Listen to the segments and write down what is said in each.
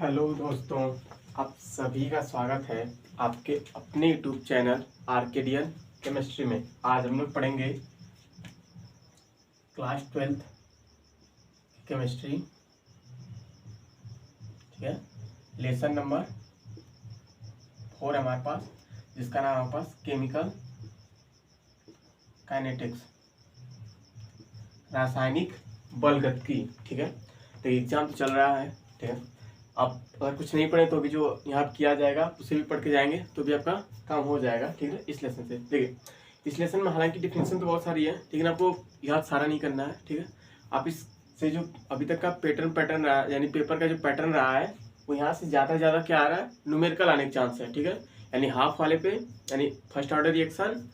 Hello दोस्तों, आप सभी का स्वागत है आपके अपने यूट्यूब चैनल आर्केडियन केमिस्ट्री में। आज हम लोग पढ़ेंगे क्लास 12th केमिस्ट्री, ठीक है। लेसन नंबर 4 हमारे पास, जिसका नाम हमारे पास केमिकल काइनेटिक्स, रासायनिक बलगतिकी, ठीक है। तो एग्जाम तो चल रहा है, ठीक है। आप अगर कुछ नहीं पढ़े तो भी जो यहाँ किया जाएगा उसे भी पढ़ के जाएंगे तो भी आपका काम हो जाएगा, ठीक है। इस लेसन से देखिए, इस लेसन में हालांकि डिफिनेशन तो बहुत सारी है, लेकिन आपको याद सारा नहीं करना है, ठीक है। आप इससे जो अभी तक का पैटर्न रहा है, यानी पेपर का जो पैटर्न रहा है, वो यहाँ से ज़्यादा क्या आ रहा है, न्यूमेरिकल आने के चांस है, ठीक है। यानी हाफ वाले पे, यानी फर्स्ट ऑर्डर रिएक्शन,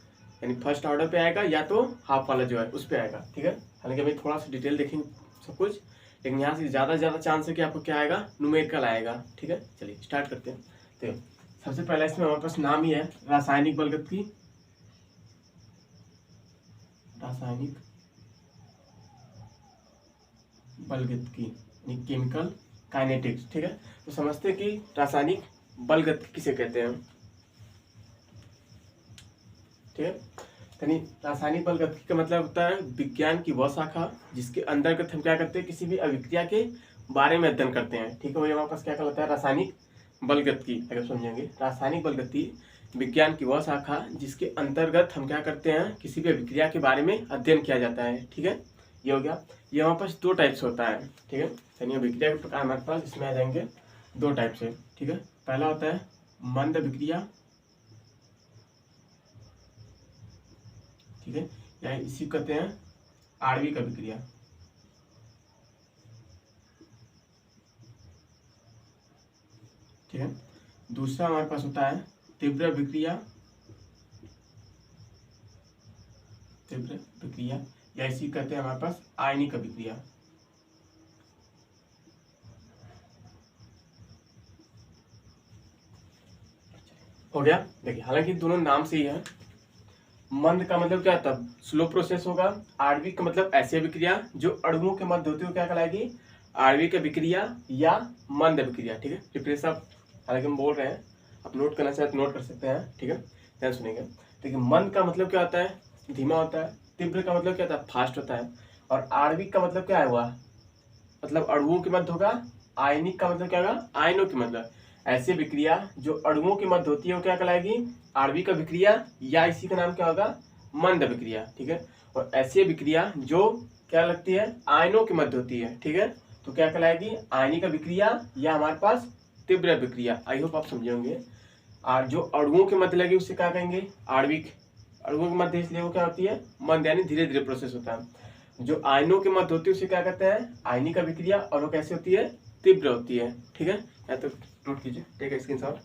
यानी फर्स्ट ऑर्डर पे आएगा, या तो हाफ वाला जो है उस पर आएगा, ठीक है। हालांकि अभी थोड़ा सा डिटेल देखेंगे सब कुछ, लेकिन यहाँ से ज़्यादा चांस है कि आपको क्या आएगा, न्यूमेरिकल आएगा, ठीक है। चलिए स्टार्ट करते हैं। तो सबसे पहले इसमें हमारे पास नाम ही है रासायनिक बलगतिकी, रासायनिक बलगतिकी यानी केमिकल काइनेटिक्स, ठीक है। तो समझते हैं कि रासायनिक बलगतिकी किसे कहते हैं, ठीक है। यानी रासायनिक बलगतिकी का मतलब होता है विज्ञान की वह शाखा जिसके अंतर्गत हम क्या करते हैं, किसी भी अभिक्रिया के बारे में अध्ययन करते हैं, ठीक है। वही हमारे पास क्या कहलाता है, रासायनिक बलगतिकी। अगर समझेंगे, रासायनिक बलगतिकी विज्ञान की वह शाखा जिसके अंतर्गत हम क्या करते हैं, किसी भी अभिक्रिया के बारे में अध्ययन किया जाता है, ठीक है। ये हो गया। ये हमारे पास दो टाइप से होता है, ठीक है। यानी अभिक्रिया के प्रकार हमारे पास इसमें आ जाएंगे दो टाइप से, ठीक है। पहला होता है मंद अभिक्रिया, ठीक है, या इसी कहते हैं आणविक अभिक्रिया, ठीक है। दूसरा हमारे पास होता है तीव्र अभिक्रिया, तीव्र अभिक्रिया, या इसी कहते हैं हमारे पास आयनिक अभिक्रिया, हो गया। देखिए, हालांकि दोनों नाम से ही है। मंद का मतलब क्या था, स्लो प्रोसेस होगा। आणविक का मतलब ऐसी अभिक्रिया जो अणुओं के मध्य होती है, क्या कहलाएगी, आणविक अभिक्रिया या मंद अभिक्रिया, ठीक है। डिफरेंस आप हालांकि हम बोल रहे हैं, आप नोट करना चाहे तो नोट कर सकते हैं, ठीक है, ध्यान सुनेंगे। देखिए, मंद का मतलब क्या होता है, धीमा होता है। तीव्र का मतलब क्या होता है, फास्ट होता है। और आणविक का मतलब क्या है, हुआ मतलब अणुओं के मध्य होगा। आयनिक का मतलब क्या होगा, आयनों के मतलब ऐसी अभिक्रिया जो अणुओं के मध्य होती है, वो क्या कहलाएगी, आणविक अभिक्रिया, या इसी का नाम क्या होगा, मंद अभिक्रिया, ठीक है। और ऐसी अभिक्रिया जो क्या लगती है, आयनों के मध्य होती है, ठीक है, तो क्या कहलाएगी, आयनिक अभिक्रिया, या हमारे पास तीव्र अभिक्रिया। आई होप आप समझे होंगे। और जो अणुओं के मध्य लगी उसे क्या कहेंगे, आणविक। अणुओं के मध्य इसलिए वो क्या होती है, मंद, यानी धीरे धीरे प्रोसेस होता है। जो आयनों के मध्य होती है उसे क्या कहते हैं, आयनिक अभिक्रिया, और वो कैसे होती है, तीव्र होती है, ठीक है। या तो नोट कीजिए, टेक अ स्क्रीनशॉट।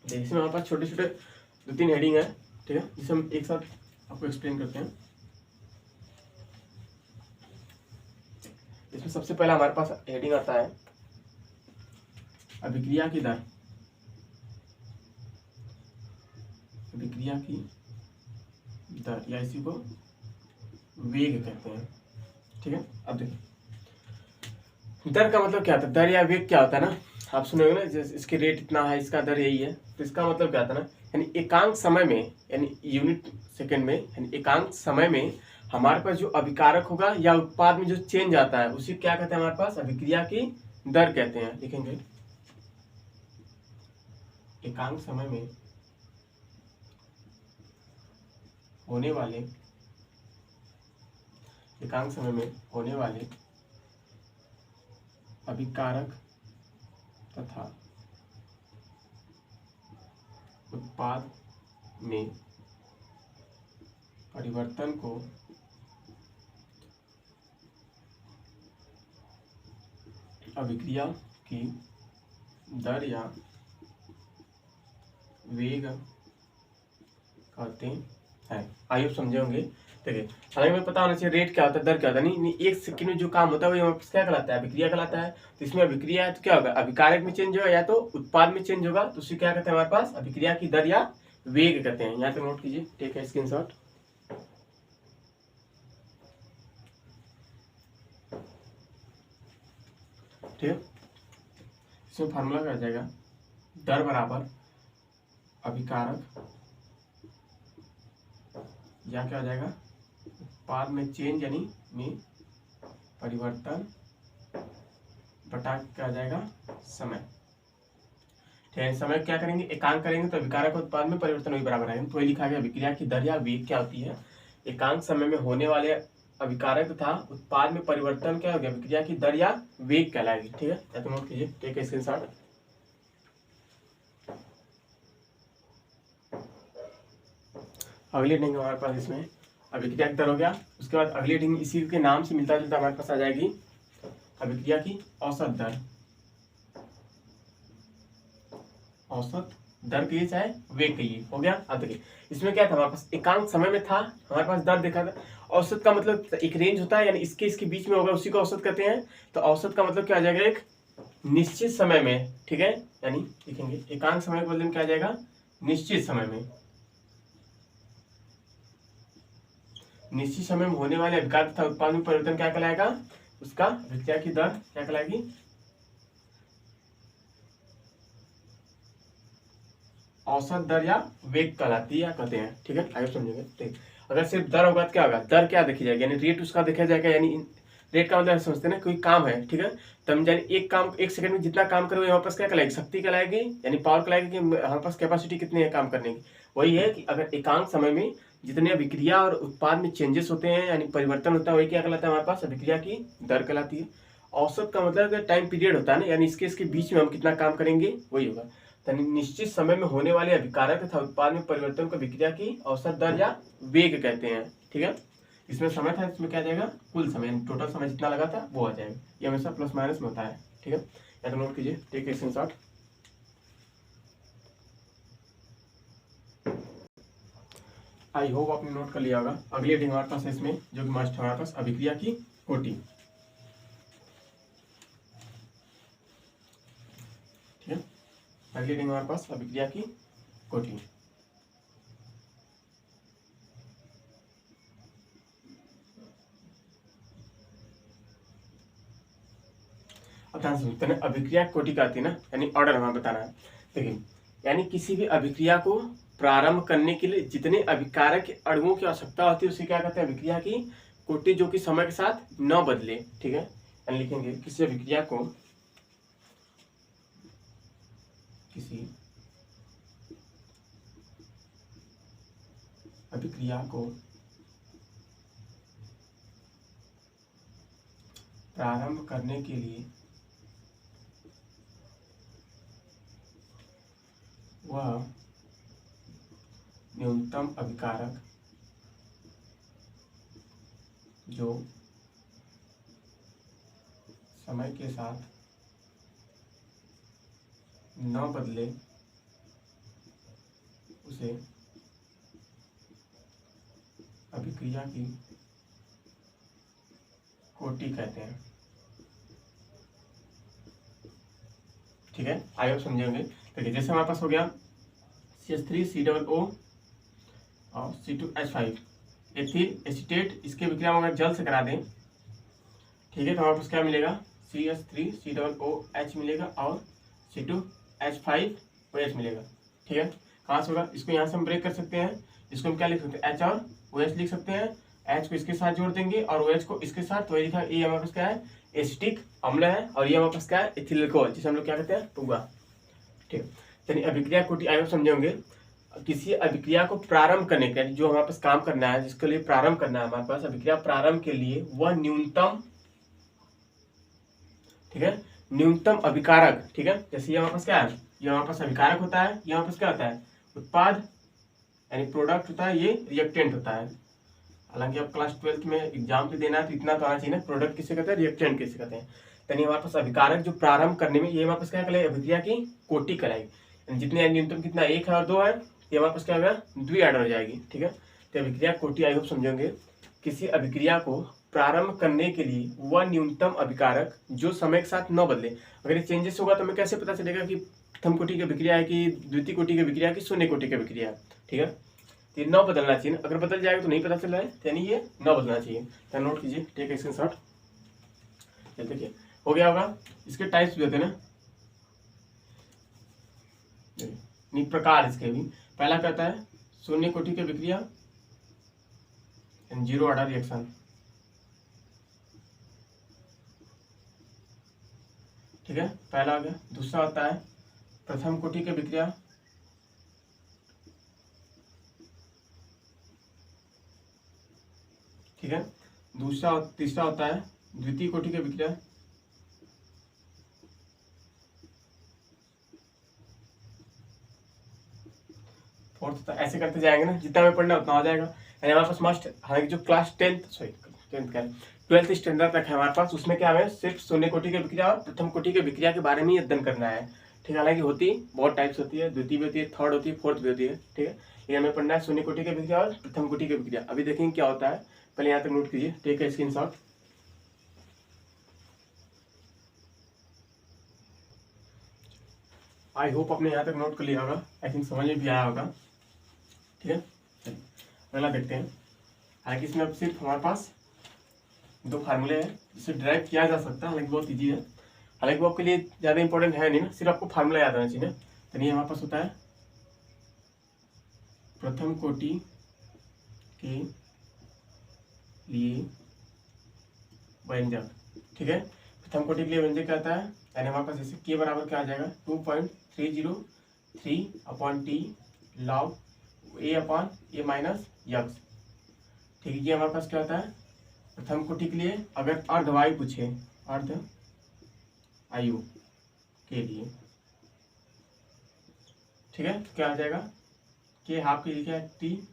इसमें हमारे पास छोटे छोटे 2-3 हेडिंग है, ठीक है, जिसे हम एक साथ आपको एक्सप्लेन करते हैं। इसमें सबसे पहला हमारे पास हेडिंग आता है अभिक्रिया की दर, अभिक्रिया की दर, या इसी को वेग कहते हैं, ठीक है। अब देखिए, दर का मतलब क्या होता है, दर या वेग क्या होता है ना, आप सुनोगे ना, जैसे इसके रेट इतना है, इसका दर यही है, तो इसका मतलब क्या होता है ना, यानी एकांक समय में, यानी यूनिट सेकंड में, यानी एकांक समय में हमारे पास जो अभिकारक होगा या उत्पाद में जो चेंज आता है उसे क्या कहते हैं, हमारे पास अभिक्रिया की दर कहते हैं। लिखेंगे, एकांक समय में होने वाले, एकांक समय में होने वाले अभिकारक तथा उत्पाद में परिवर्तन को अभिक्रिया की दर या वेग कहते हैं। आइए समझे होंगे। देखिए, हालांकि हमें पता होना चाहिए रेट क्या होता है, दर क्या होता है। नहीं, एक सेकंड में जो काम होता है वो क्या कहलाता है, अभिक्रिया कहलाता है। तो इसमें अभिक्रिया है तो क्या होगा, अभिकारक में चेंज होगा या तो उत्पाद में चेंज होगा, तो उसे क्या कहते हैं, हमारे पास अभिक्रिया की दर या वेग कहते हैं। यहाँ पे नोट कीजिए, टेक है स्क्रीनशॉट। ठीक है। इसमें फार्मूला क्या आ जाएगा, दर बराबर अभिकारक या क्या आ जाएगा, उत्पाद में चेंज यानी में परिवर्तन बटा क्या आ जाएगा, समय। ठीक है, समय क्या करेंगे, एकांक करेंगे तो अभिकारक उत्पाद में परिवर्तन वही बराबर आएगा। तो ये लिखा गया विक्रिया की दर या वेग क्या होती है, एकांक समय में होने वाले अभिकारक तथा उत्पाद में परिवर्तन क्या हो गया, विक्रिया की दर या वेग कहलाएगी। ठीक है, या तो नोट कीजिए, टेक स्क्रीनशॉट। अगली हेडिंग हमारे पास इसमें अभिक्रिया की दर हो गया। उसके बाद अगली हेडिंग इसी के नाम से मिलता जुलता हमारे पास आ जाएगी, अभिक्रिया की औसत दर। औसत दर कहिए चाहे वेग कहिए, हो गया। अब देखिए इसमें क्या था, हमारे पास एकांक समय में था, हमारे पास दर देखा था। औसत का मतलब एक रेंज होता है, यानी इसके बीच में होगा, उसी को औसत कहते हैं। तो औसत का मतलब क्या आ जाएगा, एक निश्चित समय में। ठीक है, यानी लिखेंगे एकांक समय के बदले में क्या आ जाएगा, निश्चित समय में। निश्चित समय में होने वाले अभिकार तथा उत्पाद में परिवर्तन क्या कहलाएगा, उसका अभिक्रिया की दर क्या कहलाएगी, औसत दर या वेग कहलाती है या कहते हैं। ठीक है, आगे समझेंगे। ठीक, अगर सिर्फ दर होगा तो क्या होगा, दर क्या देखी जाएगी, यानी रेट उसका देखा जाएगा। यानी रेट का मतलब समझते हैं ना, कोई काम है, ठीक है, तो हम यानी एक काम एक सेकंड में जितना काम करोगे हमारे पास क्या कहलाएगी, शक्ति कहलाएगी, यानी पावर कहलाएगी कि हमारे पास कैपेसिटी कितनी है काम करने की। वही है कि अगर एकांक समय में जितने अभिक्रिया और उत्पाद में चेंजेस होते हैं यानी परिवर्तन होता है, वही क्या कहलाता है, हमारे पास अभिक्रिया की दर कहलाती है। औसत का मतलब टाइम पीरियड होता है ना, यानी इसके बीच में हम कितना काम करेंगे वही होगा। निश्चित समय में होने वाले अभिकारक तथा उत्पाद में परिवर्तन को विक्रिया की औसत दर या वेग कहते हैं। ठीक है, इसमें समय था, इसमें क्या आ जाएगा, कुल समय, टोटल समय जितना लगा था वो आ जाएगा। ये हमेशा प्लस माइनस में होता है। ठीक है, या तो नोट कीजिए, टेक स्क्रीनशॉट। आई होप आपने नोट कर लिया होगा। अगली हेडिंग हमारे पास है इसमें, जो कि मस्ट हमारे पास अभिक्रिया की कोटि। ठीक है, अगली हेडिंग हमारे पास अभिक्रिया की कोटि। अब ध्यान से सुनते हैं, अभिक्रिया कोटि का आती है ना, यानी ऑर्डर हमें बताना है। देखिए, यानी किसी भी अभिक्रिया को प्रारंभ करने के लिए जितने अभिकारक अणुओं की आवश्यकता होती है उसे क्या कहते हैं, अभिक्रिया की कोटि, जो कि समय के साथ न बदले। ठीक है, यानी लिखेंगे किसी अभिक्रिया को प्रारंभ करने के लिए वह न्यूनतम अभिकारक जो समय के साथ न बदले उसे अभिक्रिया की कोटि कहते हैं। ठीक है, आई होप समझेंगे। देखिए जैसे हमारे पास हो गया CH3COO और C2H5 एथिल एसीटेट, इसके विक्रिया हम अगर जल से करा दें, ठीक है, तो हमारे पास क्या मिलेगा, CH3COOH मिलेगा और C2H5OH मिलेगा। ठीक है, कहाँ से होगा, इसको यहाँ से हम ब्रेक कर सकते हैं, इसको हम क्या लिख सकते हैं, H और OH लिख सकते हैं। H को इसके साथ जोड़ देंगे और OH को इसके साथ, वही लिखा, ये हमारे पास क्या है, एसिटिक अम्ल है, और ये हमारे पास क्या है, एथिल अल्कोहल, जिसे हम लोग क्या कहते हैं, पुआ। ठीक है, यानी अभिक्रिया कोटि आगे समझे होंगे, किसी अभिक्रिया को प्रारंभ करने के लिए जो हमारे पास काम करना है, जिसके लिए प्रारंभ करना है हमारे पास अभिक्रिया प्रारंभ के लिए वह न्यूनतम, ठीक है, न्यूनतम अभिकारक। ठीक है, जैसे ये हमारे पास क्या है, ये हमारे पास अभिकारक होता है, ये हमारे पास क्या होता है, उत्पाद यानी प्रोडक्ट होता है, ये रिएक्टेंट होता है। हालांकि अब क्लास 12th में एग्जाम पे देना है तो इतना तो आना चाहिए ना, प्रोडक्ट किसे कहते हैं, रिएक्टेंट किसे कहते हैं। यानी हमारे पास अभिकारक जो प्रारंभ करने में, ये हमारे पास क्या कहलाएगी, अभिक्रिया की कोटि कहलाएगी। जितने न्यूनतम कितना, 1 है और 2 है, ये हमारे पास क्या होगा, द्विआडर हो जाएगी। ठीक है, तो अभिक्रिया कोटि आई होप समझेंगे, किसी अभिक्रिया को प्रारंभ करने के लिए वह न्यूनतम अभिकारक जो समय के साथ न बदले। अगर ये चेंजेस होगा तो हमें कैसे पता चलेगा कि प्रथम कोटि की अभिक्रिया है कि द्वितीय कोटि की अभिक्रिया है कि शून्य कोटि की अभिक्रिया है। ठीक है, तो ये न बदलना चाहिए, अगर बदल जाएगा तो नहीं पता चल रहा है, यानी ये न बदलना चाहिए। तो नोट कीजिए, टेक स्क्रीनशॉट। देखिए हो गया होगा। इसके टाइप्स भी होते हैं ना, नहीं प्रकार इसके भी। पहला कहता है शून्य कोटि की विक्रिया, जीरो ऑर्डर रिएक्शन, ठीक है, पहला हो गया। दूसरा होता है प्रथम कोटि की विक्रिया, ठीक है। तीसरा होता है द्वितीय कोटि की विक्रिया, फोर्थ होता है। ऐसे करते जाएंगे ना, जितना हमें पढ़ना उतना हो जाएगा। यानी हमारे पास मस्ट, हालांकि जो क्लास 10th का 12th स्टैंडर्ड तक है हमारे पास, उसमें क्या हमें सिर्फ शून्य कोटि की विक्रिया और प्रथम कोटि की विक्रिया के बारे में ही अध्ययन करना है, ठीक है। हालांकि होती बहुत टाइप्स होती है, द्वितीय भी होती है, थर्ड होती है, फोर्थ भी होती है, ठीक है। ये हमें पढ़ना है शून्य कोटि की विक्रिया और प्रथम कोटि की विक्रिया। अभी देखेंगे क्या होता है, पहले यहाँ तक नोट कीजिए, ठीक है, स्क्रीनशॉट। आई होप आपने यहाँ तक नोट कर लिया होगा, आई थिंक समझ में भी आया होगा, ठीक है। अगला देखते हैं। हालांकि इसमें अब सिर्फ हमारे पास दो फार्मूले हैं जिसे ड्राइव किया जा सकता है, हालांकि बहुत ईजी है। हालांकि वो आपके लिए ज़्यादा इंपॉर्टेंट है नहीं ना, सिर्फ आपको फार्मूला याद आना चाहिए ना। तो नहीं, हमारे पास होता है प्रथम कोटि के लिए व्यंजक, ठीक है। प्रथम कोटि के लिए व्यंजक क्या आता है, यानी हमारे पास जैसे के बराबर क्या आ जाएगा 2.303/t log a/a minus x, ठीक है। ये हमारे पास क्या होता है प्रथम कोटि के लिए। अगर अर्धवायु पूछे, अर्ध आयु के लिए, ठीक है, तो क्या आ जाएगा के हाफ के लिए क्या है, टी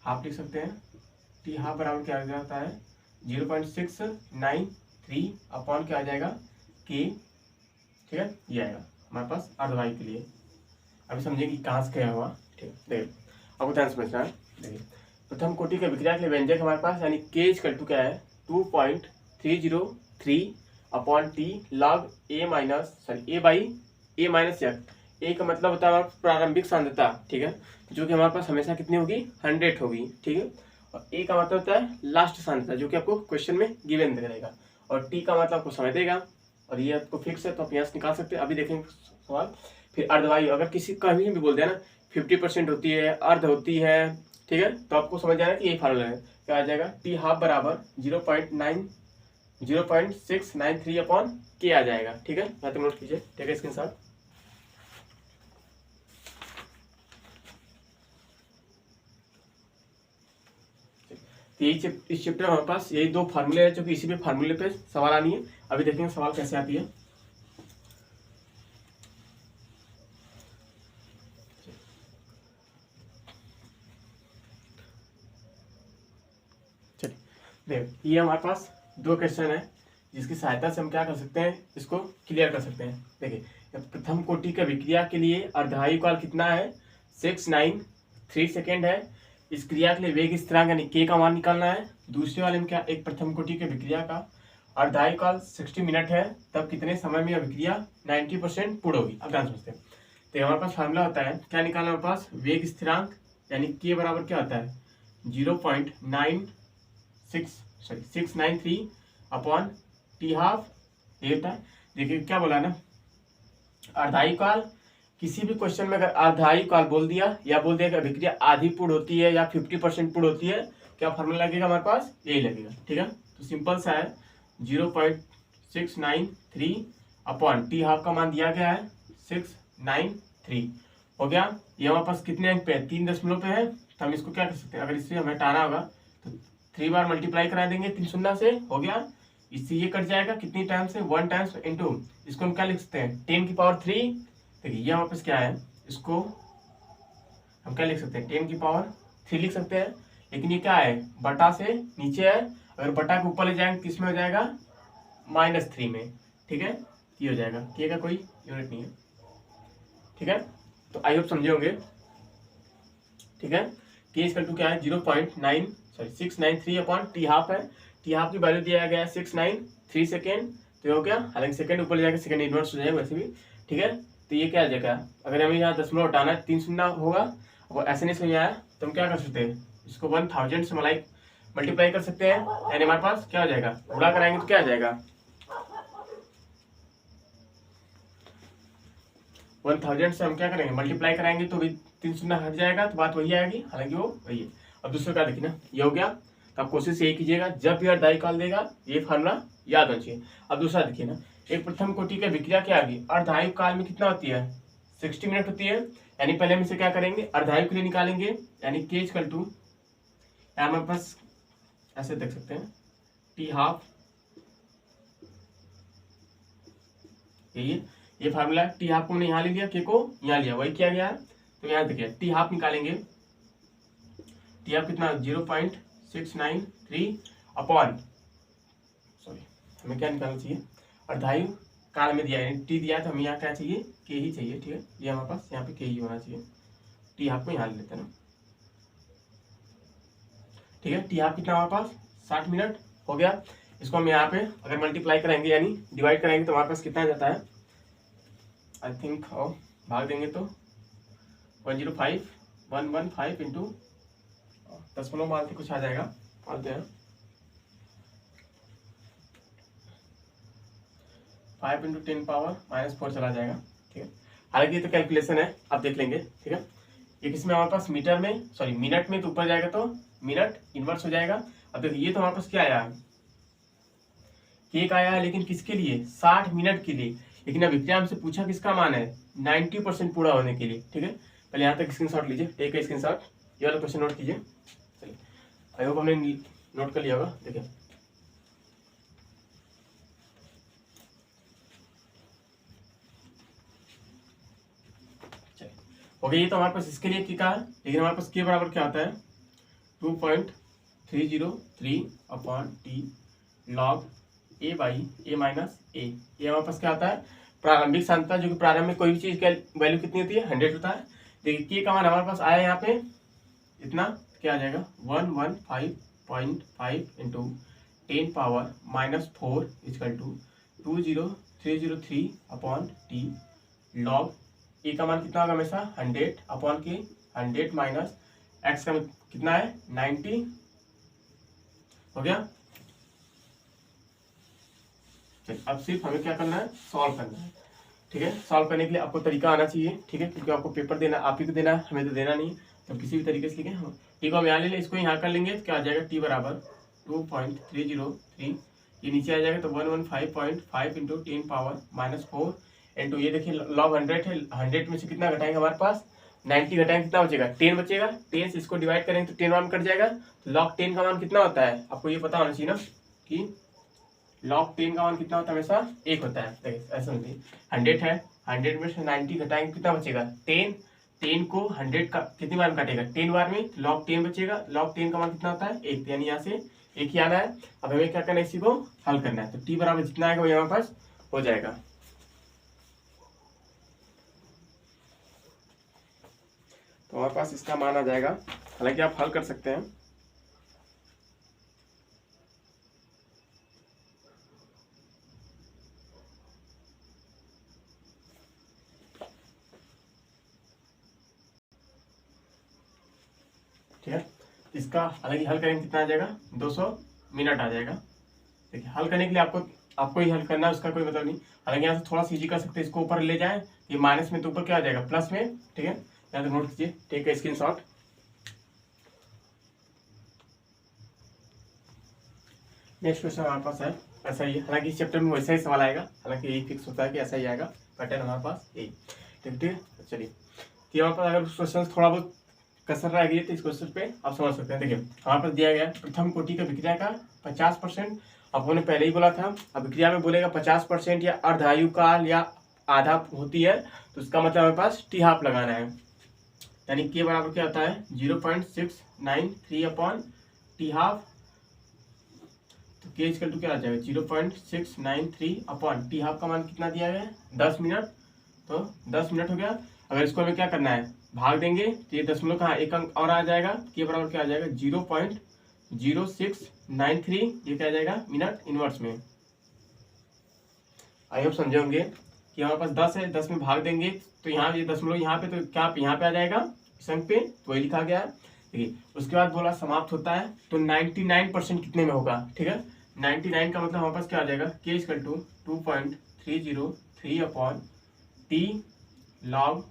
हाफ लिख सकते हैं। टी हाफ बराबर क्या आ जाता है 0.693 अपॉन क्या आ जाएगा के, ठीक है। ये आएगा हमारे पास अर्धवायु के लिए। अभी समझेंगे कि कहाँ से क्या हुआ, ठीक है। देखिए आपको ध्यान समझना है। देखिए प्रथम कोटि के विक्रिया के लिए व्यंजक हमारे पास, यानी के इक्वल टू क्या है 2.303/t log a by a minus यक। ए का मतलब होता है हमारा प्रारंभिक सांद्रता, ठीक है, जो कि हमारे पास हमेशा कितनी होगी 100 होगी, ठीक है। और ए का मतलब होता है लास्ट सांद्रता, जो कि आपको क्वेश्चन में गिवन रहेगा। और टी का मतलब आपको समय देगा, और ये आपको फिक्स है तो आप यहाँ से निकाल सकते हैं। अभी देखेंगे सवाल। फिर अर्धवायु, अगर किसी कभी भी बोल दिया ना 50% होती है, अर्ध होती है, ठीक है, तो आपको समझ जाना कि यही फार्मूला है। क्या आ जाएगा टी हाफ बराबर 0.693 अपॉन के आ जाएगा, ठीक है। यहाँ तक नोट कीजिए, ठीक है, स्क्रीनशॉट। यही इस चैप्टर में हमारे पास यही दो फार्मूले हैं, जो कि इसी पे फार्मूले पे सवाल आनी है। अभी देखेंगे सवाल कैसे आती है। चलिए देख, ये हमारे पास दो क्वेश्चन है, जिसकी सहायता से हम क्या कर सकते हैं, इसको क्लियर कर सकते हैं। देखिए प्रथम कोटि का विक्रिया के लिए अर्धवायु काल कितना है 693 सेकेंड है। इस क्रिया के लिए वेग स्थिरांक यानी के का मान निकालना है। दूसरे वाले में क्या, एक प्रथम कोटि के विक्रिया का अर्धवायु काल 60 मिनट है, तब कितने समय में यह विक्रिया 90% पूर्ण होगी। अब ध्यान समझते हैं। तो हमारे पास फार्मूला होता है, क्या निकालना हमारे पास, वेग स्थिरांक यानी के बराबर क्या होता है 0.693 अपॉन टी हाफ, ये होता है। देखिए क्या बोला ना, अर्धवायु काल, किसी भी क्वेश्चन में अगर अर्धवायु काल बोल दिया या बोल दिया कि अभिक्रिया आधी पूर्ण होती है या 50% पूर्ण होती है, क्या फार्मूला लगेगा हमारे पास, यही लगेगा, ठीक है। तो सिंपल सा है 0.693 अपॉन टी हाफ का मान दिया गया है 693 हो गया। ये हमारे पास कितने अंक पे है 3 दशमलव पे है, तो हम इसको क्या कर सकते हैं, अगर इससे हमें हटाना होगा तो 3 बार मल्टीप्लाई करा देंगे 3 शून्य से, हो गया। इससे ये कट जाएगा कितनी टाइम से 1 टाइम्स इंटू, इसको हम क्या लिख सकते हैं 10 की पावर 3। देखिए ये हमारे पास क्या है, इसको हम क्या लिख सकते हैं 10 की पावर 3 लिख सकते हैं। लेकिन ये क्या है बटा से नीचे है, अगर बटा के ऊपर ले जाएंगे किस में हो जाएगा -3 में, ठीक है। ये हो जाएगा, के का कोई यूनिट नहीं है, ठीक है। तो आई होप समझे होंगे, ठीक है। के इक्वल टू क्या है 693 अपॉन टी हाफ है। टी हाफ की वैल्यू दिया गया है 693 सेकेंड, तो ये हो गया। हालांकि सेकेंड ऊपर ले जाकर सेकेंड इनवर्स हो जाएगा वैसे भी, ठीक है। तो ये क्या आ जाएगा, अगर हमें यहाँ दशमलव हटाना है 3 शून्य होगा, और ऐसे नहीं समझ आया तो हम क्या कर सकते हैं, इसको 1000 से मल्टीप्लाई कर सकते हैं। यानी हमारे पास क्या हो जाएगा, गुणा कराएंगे तो क्या आ जाएगा 1000 से हम क्या करेंगे, मल्टीप्लाई कराएंगे तो भी 3 शून्य हट जाएगा, तो बात वही आएगी, हालांकि वो वही है। अब दूसरा का देखिए ना, ये हो गया। तो आप कोशिश यही कीजिएगा, जब भी अर्धायु काल देगा ये फार्मूला याद होना चाहिए। अब दूसरा देखिए ना, एक प्रथम कोटि की विक्रिया क्या आ गई, अर्धायु काल में कितना होती है, 60 मिनट होती है। यानी पहले हम इसे क्या करेंगे, अर्धायु के लिए निकालेंगे, यानी k इक्वल टू, हमारे पास ऐसे देख सकते हैं टी हाफ, ये फार्मूला टी हाफ को हमने यहाँ ले लिया, के को यहाँ लिया, वही किया गया है। तो यहाँ देखिए टी हाफ निकालेंगे, टी हाफ कितना 0.693 अपॉन, सॉरी हमें क्या निकालना चाहिए, अर्धायु काल में दिया है, टी दिया है तो हमें यहाँ क्या चाहिए, के ही चाहिए, ठीक है। ये हमारे पास यहाँ पे के ही होना चाहिए, टी हाफ को यहाँ ले लेते हैं ना, ठीक है। टी हाफ कितना हमारे पास 60 मिनट हो गया। इसको हम यहाँ पे अगर मल्टीप्लाई करेंगे यानी डिवाइड करेंगे तो हमारे पास कितना जाता है, आई थिंक भाग देंगे तो 105 इंटू 10 मारते कुछ आ जाएगा, मारते हैं 5 इंटू 10⁻⁻4 चला जाएगा, ठीक है। हालांकि ये तो कैलकुलेशन है, आप देख लेंगे, ठीक है। ये किसमें हमारे पास मीटर में, सॉरी मिनट में, तो ऊपर जाएगा तो मिनट इन्वर्स हो जाएगा। अब देखिए ये तो हमारे पास क्या आया है, केक आया है, लेकिन किसके लिए, 60 मिनट के लिए। लेकिन अब एग्जाम से पूछा किसका मान है, 90% पूरा होने के लिए, ठीक है। पहले यहाँ तक स्क्रीनशॉट लीजिए, टेक ए स्क्रीनशॉट, ये वाला क्वेश्चन नोट कीजिए। चलिए, आई होप हमने नोट कर लिया होगा। देखिए ओके, ये तो हमारे पास इसके लिए क्या है, लेकिन हमारे पास के बराबर क्या होता है, 2.303 upon t log a by a minus a. ये हमारे पास क्या होता है, प्रारंभिक सांद्रता, जो कि प्रारंभ में कोई भी चीज का वैल्यू कितनी होती है, 100 होता है। देखिए के का मान हमारे पास आया यहाँ पे इतना, क्या आ जाएगा 115.5 into 10⁻⁻4 equal to 20303 upon t log a का मान कितना होगा हमेशा 100 अपॉन के 100 माइनस एक्स का कितना है 90 हो गया। अब सिर्फ हमें क्या करना है, सॉल्व करना है, ठीक है। सॉल्व करने के लिए आपको तरीका आना चाहिए, ठीक है, क्योंकि आपको पेपर देना आप ही को देना है, हमें तो देना नहीं, तो किसी भी तरीके से लिखें हम, ठीक है। हम यहाँ ले लें, इसको यहाँ कर लेंगे तो क्या आ जाएगा, टी बराबर 2.303, ये नीचे आ जाएगा तो 115.5 इंटू 10⁻⁻4 इंटू, ये देखिए लॉग 100 है, 100 में से कितना घटाएंगे हमारे पास 90 घटाएंगे, कितना बचेगा 10 बचेगा, 10 से इसको डिवाइड करेंगे तो 10 मान कट जाएगा। तो लॉग 10 का मान कितना होता है, आपको ये पता होना चाहिए ना कि लॉग 10 का मान कितना होता है, हमेशा 1 होता है। देखिए ऐसा नहीं, 100 है, 100 में से 90 घटाएंगे कितना बचेगा 10, 10 को 100 का कितनी बार काटेगा 10 बार में, लॉग 10 बचेगा, लॉग 10 का मान कितना होता है 1, यानी यहाँ से 1 ही आना है। अब हमें क्या करना है, इसी को हल करना है, तो टी बराबर जितना आएगा वो हमारे पास हो जाएगा। तो हमारे पास इसका मान आ जाएगा, हालांकि आप हल कर सकते हैं, ठीक है। इसका हालांकि हल करेंगे कितना आ जाएगा 200 मिनट आ जाएगा। देखिए हल करने के लिए आपको ही हल करना है, उसका कोई मतलब नहीं। हालांकि यहाँ से थोड़ा सी इजी कर सकते हैं, इसको ऊपर ले जाए, ये माइनस में तो ऊपर क्या आ जाएगा प्लस में, ठीक है। यहाँ तक नोट कीजिए, take a screenshot. Next question हमारे पास है ऐसा ही है, हालांकि इस चैप्टर में वैसा ही सवाल आएगा, हालांकि यही फिक्स होता है कि ऐसा ही आएगा पैटर्न हमारे पास यही, ठीक है। चलिए कि हमारे पास अगर क्वेश्चन थोड़ा बहुत कसर रह गई तो इस क्वेश्चन पे आप समझ सकते हैं। देखिए हमारे पास दिया गया प्रथम कोटि का विक्रिया का 50%, आपको ने पहले ही बोला था, अब विक्रिया में बोलेगा 50% या अर्धायु काल या आधा होती है, तो इसका मतलब हमारे पास टी हाफ लगाना है, यानी के बराबर क्या होता है 0.693 अपॉन टी हाफ। तो के इक्वल टू क्या आ जाएगा 0.693 अपॉन टी हाफ का मान कितना दिया गया है 10 मिनट, तो 10 मिनट हो गया। अगर इसको हमें क्या करना है भाग देंगे तो ये दशमलव कहाँ एक अंक और आ जाएगा, के बराबर क्या आ जाएगा 0.0693, ये क्या आ जाएगा मिनट इनवर्स में। आई होप समझे होंगे कि हमारे पास 10 है, 10 में भाग देंगे तो यहाँ ये दशमलव यहाँ पे, तो क्या यहाँ पे आ जाएगा इस अंक पे, तो वही लिखा गया है। देखिए उसके बाद बोला समाप्त होता है, तो 99% कितने में होगा, ठीक है। 99 का मतलब हमारे पास क्या आ जाएगा, K equal to 2.303 upon T log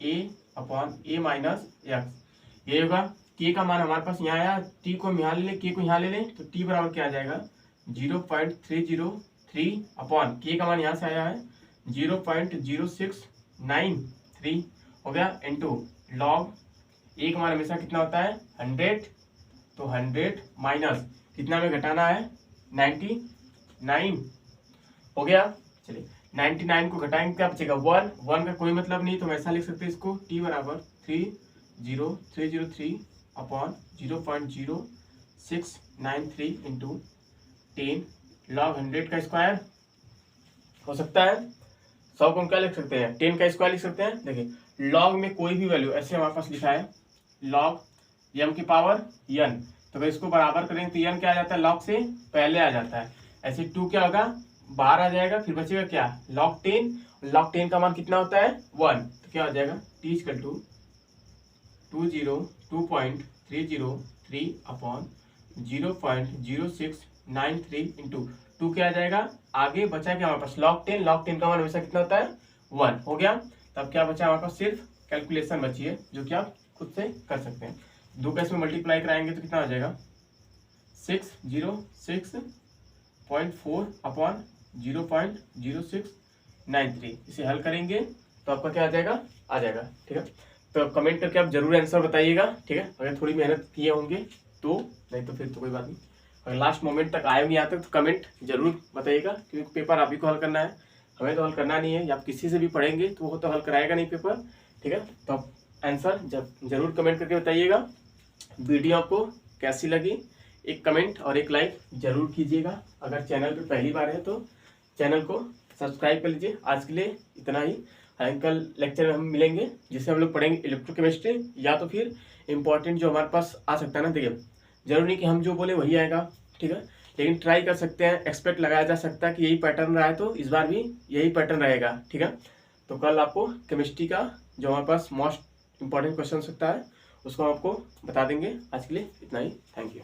a upon a minus x. ये होगा k का मान हमारे पास यहाँ आया, t को हम यहाँ ले लें, k को यहाँ ले लें, तो t बराबर क्या आ जाएगा 0.303 अपॉन k का मान यहाँ से आया है 0.0693 हो गया, इंटू लॉग a का मान हमेशा कितना होता है 100, तो 100 माइनस कितना में घटाना है 99 हो गया। चलिए 99 को घटाएंगे क्या बचेगा 1, 1 का कोई मतलब नहीं, तो हम ऐसा लिख सकते हैं इसको t बराबर 30303 अपॉन 0.0693 इंटू 10 लॉग 100 का स्क्वायर हो सकता है। 100 को हम क्या लिख सकते हैं 10 का स्क्वायर लिख सकते हैं। देखिए लॉग में कोई भी वैल्यू, ऐसे हमारे पास लिखा है लॉग m की पावर n, तो अगर इसको बराबर करेंगे तो n क्या आ जाता है लॉग से पहले आ जाता है। ऐसे 2 क्या होगा बाहर आ जाएगा, फिर बचेगा क्या लॉग 10, लॉग 10 का मान कितना होता है 1, तो क्या हो जाएगा t equal to 202.303 upon 0.0693 into 2 क्या आ जाएगा, आगे बचा क्या हमारे पास लॉग 10, लॉग 10 का मान हमेशा कितना होता है 1 हो गया। तब क्या बचा हमारे पास सिर्फ कैलकुलेशन बची है, जो कि आप खुद से कर सकते हैं। 2 का इसमें मल्टीप्लाई कराएंगे तो कितना हो जाएगा 606.4 अपॉन 0.0693। इसे हल करेंगे तो आपका क्या आ जाएगा ठीक है। तो कमेंट करके आप जरूर आंसर बताइएगा, ठीक है। अगर थोड़ी मेहनत किए होंगे तो, नहीं तो फिर तो कोई बात नहीं। अगर लास्ट मोमेंट तक आए होंगे यहाँ तक तो कमेंट जरूर बताइएगा, क्योंकि पेपर आप ही को हल करना है, हमें तो हल करना नहीं है। या आप किसी से भी पढ़ेंगे तो वो तो हल कराएगा नहीं पेपर, ठीक है। तो आप आंसर जरूर कमेंट करके बताइएगा। वीडियो आपको कैसी लगी एक कमेंट और एक लाइक जरूर कीजिएगा। अगर चैनल पर पहली बार है तो चैनल को सब्सक्राइब कर लीजिए। आज के लिए इतना ही। कल लेक्चर में हम मिलेंगे जिससे हम लोग पढ़ेंगे इलेक्ट्रोकेमिस्ट्री, या तो फिर इम्पोर्टेंट जो हमारे पास आ सकता है ना। देखिए जरूरी नहीं कि हम जो बोले वही आएगा, ठीक है, लेकिन ट्राई कर सकते हैं, एक्सपेक्ट लगाया जा सकता है कि यही पैटर्न रहा है तो इस बार भी यही पैटर्न रहेगा, ठीक है। तो कल आपको केमिस्ट्री का जो हमारे पास मोस्ट इंपॉर्टेंट क्वेश्चन हो सकता है उसको हम आपको बता देंगे। आज के लिए इतना ही, थैंक यू।